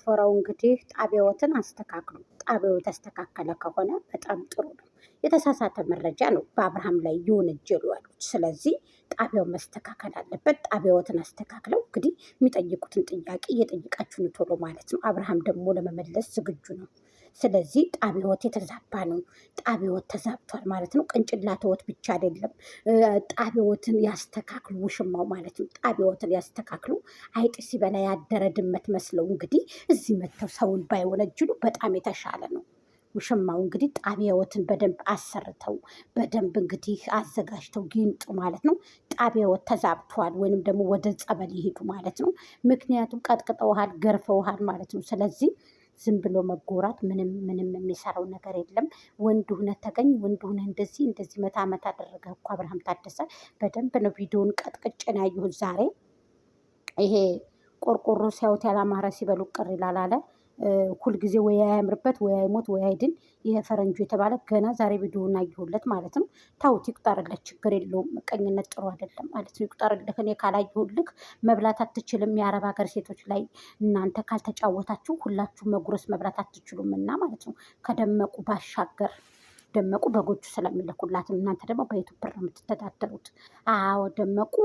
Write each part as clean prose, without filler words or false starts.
ዲያስፖራው እንግዲህ ጣቢያዎትን አስተካክሉ። ጣቢያው የተስተካከለ ከሆነ በጣም ጥሩ ነው። የተሳሳተ መረጃ ነው በአብርሃም ላይ እየወነጀሉ ያሉት። ስለዚህ ጣቢያው መስተካከል አለበት። ጣቢያዎትን አስተካክለው እንግዲህ የሚጠይቁትን ጥያቄ እየጠየቃችሁን ቶሎ ማለት ነው። አብርሃም ደግሞ ለመመለስ ዝግጁ ነው። ስለዚህ ጣቢያዎት የተዛባ ነው። ጣቢያዎት ተዛብቷል ማለት ነው። ቅንጭላትዎት ብቻ አይደለም። ጣቢያዎትን ያስተካክሉ። ውሽማው ማለት ነው። ጣቢያዎትን ያስተካክሉ። አይጥ ሲበላ ያደረ ድመት መስለው እንግዲህ እዚህ መጥተው ሰውን ባይወነጅሉ በጣም የተሻለ ነው። ውሽማው እንግዲህ ጣቢያዎትን በደንብ አሰርተው በደንብ እንግዲህ አዘጋጅተው ጊንጡ ማለት ነው። ጣቢያዎት ተዛብቷል ወይንም ደግሞ ወደ ጸበል ይሄዱ ማለት ነው። ምክንያቱም ቀጥቅጠውሃል፣ ገርፈውሃል ማለት ነው። ስለዚህ ዝም ብሎ መጎራት ምንም የሚሰራው ነገር የለም። ወንድ ሁነህ ተገኝ፣ ወንድ ሁነህ እንደዚህ መታ አደረገ እኮ አብርሃም ታደሰ። በደንብ ነው ቪዲዮን ቀጥቅጬን ያየሁት ዛሬ። ይሄ ቆርቆሮ ሲያዩት ያላማረ ሲበሉ ቅር ይላል አለ። ሁልጊዜ ወይ አያምርበት ወይ አይሞት ወይ አይድን። ይሄ ፈረንጁ የተባለ ገና ዛሬ ቪዲዮውን አየሁለት ማለት ነው። ታውት ይቁጠርለት፣ ችግር የለውም። ምቀኝነት ጥሩ አይደለም ማለት ነው። ይቁጠርልህ። እኔ ካላየሁልህ መብላት አትችልም። የአረብ ሀገር ሴቶች ላይ እናንተ ካልተጫወታችሁ ሁላችሁ መጉረስ መብላት አትችሉም እና ማለት ነው። ከደመቁ ባሻገር ደመቁ በጎቹ ስለሚልኩላት እናንተ ደግሞ በዩቱብ ብር ነው የምትተዳደሩት። አዎ ደመቁ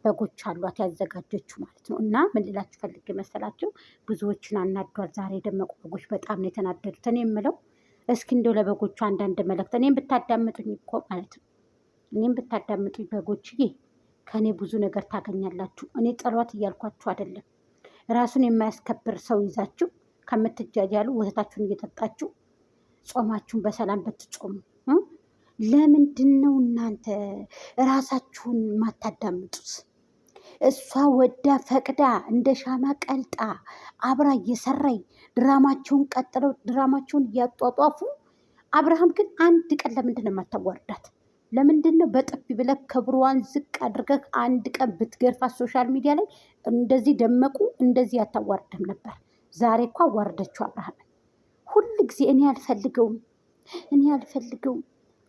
በጎች አሏት ያዘጋጀችው ማለት ነው። እና ምን ልላችሁ ፈልጌ መሰላችሁ? ብዙዎችን አናዷል ዛሬ ደመቁ በጎች በጣም ነው የተናደዱት። እኔ የምለው እስኪ እንደው ለበጎቹ አንዳንድ መልእክት እኔም ብታዳምጡኝ እኮ ማለት ነው። እኔም ብታዳምጡኝ በጎችዬ ከእኔ ብዙ ነገር ታገኛላችሁ። እኔ ጸሎት እያልኳችሁ አይደለም። ራሱን የማያስከብር ሰው ይዛችሁ ከምትጃጃሉ ወተታችሁን እየጠጣችሁ ጾማችሁን በሰላም ብትጾሙ። ለምንድን ነው እናንተ ራሳችሁን ማታዳምጡት? እሷ ወዳ ፈቅዳ እንደ ሻማ ቀልጣ አብራ እየሰራይ ድራማቸውን ቀጥለው ድራማቸውን እያጧጧፉ። አብርሃም ግን አንድ ቀን ለምንድን ነው የማታዋርዳት? ለምንድን ነው በጥፊ ብለህ ክብሯን ዝቅ አድርገህ አንድ ቀን ብትገርፋት ሶሻል ሚዲያ ላይ እንደዚህ ደመቁ እንደዚህ ያታዋርድም ነበር። ዛሬ እኮ አዋርደችው አብርሃም። ሁል ጊዜ እኔ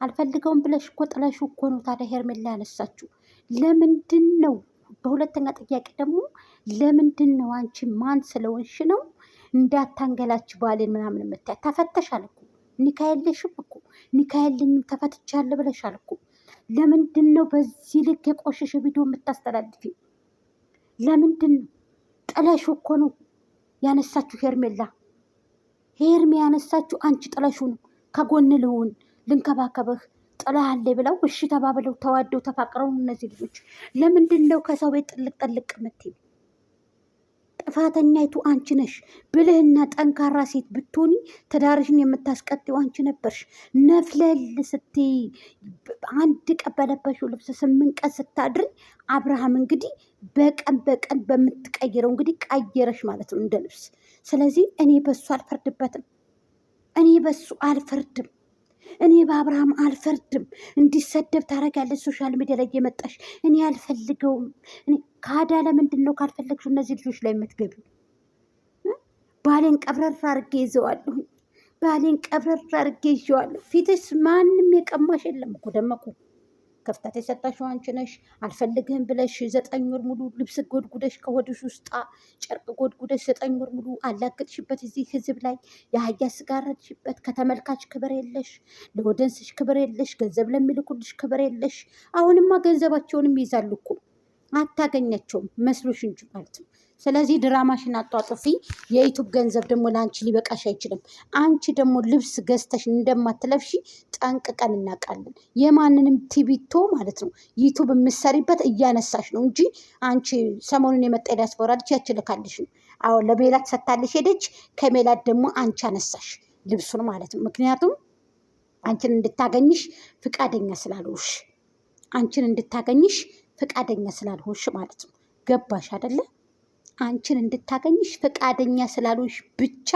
አልፈልገውም ብለሽ እኮ ጥለሽ እኮ ነው ታዲያ ሄርሜላ ያነሳችው። ለምንድን ነው? በሁለተኛ ጥያቄ ደግሞ ለምንድን ነው አንቺ ማን ስለሆንሽ ነው እንዳታንገላች ባሌን ምናምን የምታይ? ተፈተሻል እኮ ኒካ የለሽም እኮ ኒካ የለኝም ተፈትቻለሁ ብለሻል እኮ። ለምንድን ነው በዚህ ልክ የቆሸሸ ቪዲዮ የምታስተላልፊው? ለምንድን ነው? ጥለሽ እኮ ነው ያነሳችሁ ሄርሜላ። ሄርሜ ያነሳችሁ አንቺ ጥለሹ ነው። ከጎን ልሁን ልንከባከብህ ጥላሃሌ ብለው እሺ ተባብለው ተዋደው ተፋቅረው እነዚህ ልጆች ለምንድን ነው ከሰው ቤት ጥልቅ የምትይው? ጥፋተኛይቱ አንቺ ነሽ። ብልህና ጠንካራ ሴት ብትሆኒ ትዳርሽን የምታስቀጥው አንቺ ነበርሽ። ነፍለል ስትይ አንድ ቀን በለበሽው ልብስ 8 ቀን ስታድሪ አብርሃም እንግዲህ በቀን በምትቀይረው እንግዲህ ቀየረሽ ማለት ነው እንደ ልብስ። ስለዚህ እኔ በሱ አልፈርድበትም። እኔ በሱ አልፈርድም። እኔ በአብርሃም አልፈርድም። እንዲሰደብ ታደርጊያለሽ ሶሻል ሚዲያ ላይ የመጣሽ። እኔ አልፈልገውም። ካዳ ለምንድን ነው ካልፈለግሽው እነዚህ ልጆች ላይ የምትገቢው? ባሌን ቀብረር አድርጌ ይዘዋለሁ። ባሌን ቀብረር አድርጌ ይዤዋለሁ። ፊትስ ማንም የቀማሽ የለም እኮ ደመቁ። ከፍታት የሰጣሽው አንቺ ነሽ። አልፈልግህም ብለሽ 9 ወር ሙሉ ልብስ ጎድጉደሽ ከሆድሽ ውስጣ ጨርቅ ጎድጉደሽ 9 ወር ሙሉ አላገጥሽበት እዚህ ህዝብ ላይ የአህያ ስጋ አረድሽበት። ከተመልካች ክብር የለሽ፣ ለወደንስሽ ክብር የለሽ፣ ገንዘብ ለሚልኩልሽ ክብር የለሽ። አሁንማ ገንዘባቸውንም ይይዛሉ እኮ አታገኛቸውም መስሎሽ እንጂ ማለት ነው። ስለዚህ ድራማሽን አጧጡፊ። የዩቱብ ገንዘብ ደግሞ ለአንቺ ሊበቃሽ አይችልም። አንቺ ደግሞ ልብስ ገዝተሽ እንደማትለብሺ ጠንቅቀን እናውቃለን። የማንንም ቲቪቶ ማለት ነው ዩቱብ የምትሰሪበት እያነሳሽ ነው እንጂ አንቺ ሰሞኑን የመጣ ዲያስፖራ ልጅ ያችልካልሽ ነው። አዎ ለሜላት ሰታልሽ ሄደች። ከሜላት ደግሞ አንቺ አነሳሽ ልብሱን ማለት ነው። ምክንያቱም አንቺን እንድታገኝሽ ፍቃደኛ ስላልሆንሽ ማለት ነው። ገባሽ አይደለ? አንቺን እንድታገኝሽ ፈቃደኛ ስላልሆንሽ ብቻ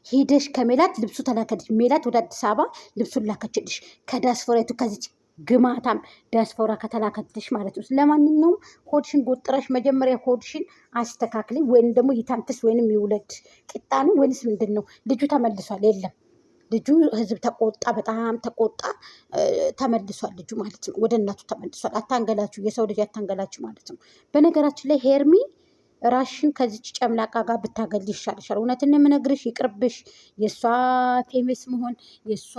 ሄደሽ ከሜላት ልብሱ ተላከልሽ። ሜላት ወደ አዲስ አበባ ልብሱን ላከችልሽ ከዲያስፖራቱ ከዚች ግማታም ዲያስፖራ ከተላከልሽ ማለት ነው። ለማንኛውም ሆድሽን ጎጥረሽ መጀመሪያ ሆድሽን አስተካክሊ። ወይም ደግሞ ይታምትስ ወይንም ይውለድ ቂጣኑ ወይንስ ምንድን ነው? ልጁ ተመልሷል። የለም ልጁ ህዝብ ተቆጣ፣ በጣም ተቆጣ። ተመልሷል ልጁ ማለት ነው። ወደ እናቱ ተመልሷል። አታንገላችሁ፣ የሰው ልጅ አታንገላችሁ ማለት ነው። በነገራችን ላይ ሄርሚ ራሽን ከዚች ጨምላቃ ጋር ብታገል ይሻልሻል። እውነትን የምነግርሽ ይቅርብሽ። የእሷ ፌመስ መሆን የእሷ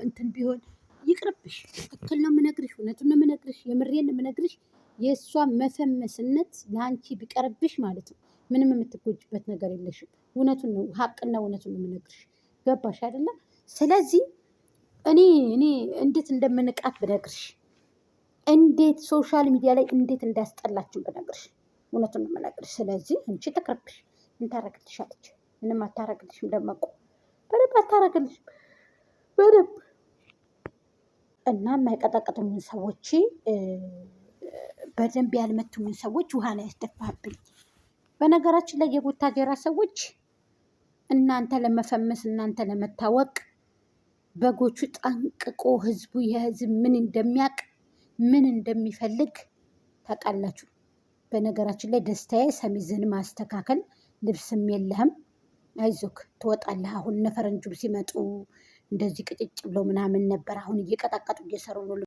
እንትን ቢሆን ይቅርብሽ። ትክክል ነው የምነግርሽ፣ እውነቱን ነው የምነግርሽ፣ የምሬን የምነግርሽ። የእሷ መፈመስነት ለአንቺ ቢቀርብሽ ማለት ነው ምንም የምትጎጅበት ነገር የለሽም። እውነቱን ነው፣ ሀቅና እውነቱን ነው የምነግርሽ። ገባሽ አይደለም? ስለዚህ እኔ እንዴት እንደምንቃት ብነግርሽ፣ እንዴት ሶሻል ሚዲያ ላይ እንዴት እንዳስጠላችሁ ብነግርሽ፣ እውነቱን ነው የምነግርሽ። ስለዚህ አንቺ ትቅርብሽ። ምን ታረግልሻለች? ምንም አታረግልሽም። ደመቁ በደንብ አታረግልሽም። በደንብ እና የማይቀጠቅጡኝን ሰዎች በደንብ ያልመቱኝን ሰዎች ውሃ ላይ ያስደፋብኝ። በነገራችን ላይ የቡታጀራ ሰዎች እናንተ ለመፈመስ እናንተ ለመታወቅ በጎቹ ጠንቅቆ ህዝቡ የህዝብ ምን እንደሚያውቅ ምን እንደሚፈልግ ታውቃላችሁ። በነገራችን ላይ ደስታዬ ሰሚዝን ማስተካከል፣ ልብስም የለህም አይዞክ ትወጣለህ። አሁን እነ ፈረንጁም ሲመጡ እንደዚህ ቅጭጭ ብለው ምናምን ነበር። አሁን እየቀጣቀጡ እየሰሩ ነው።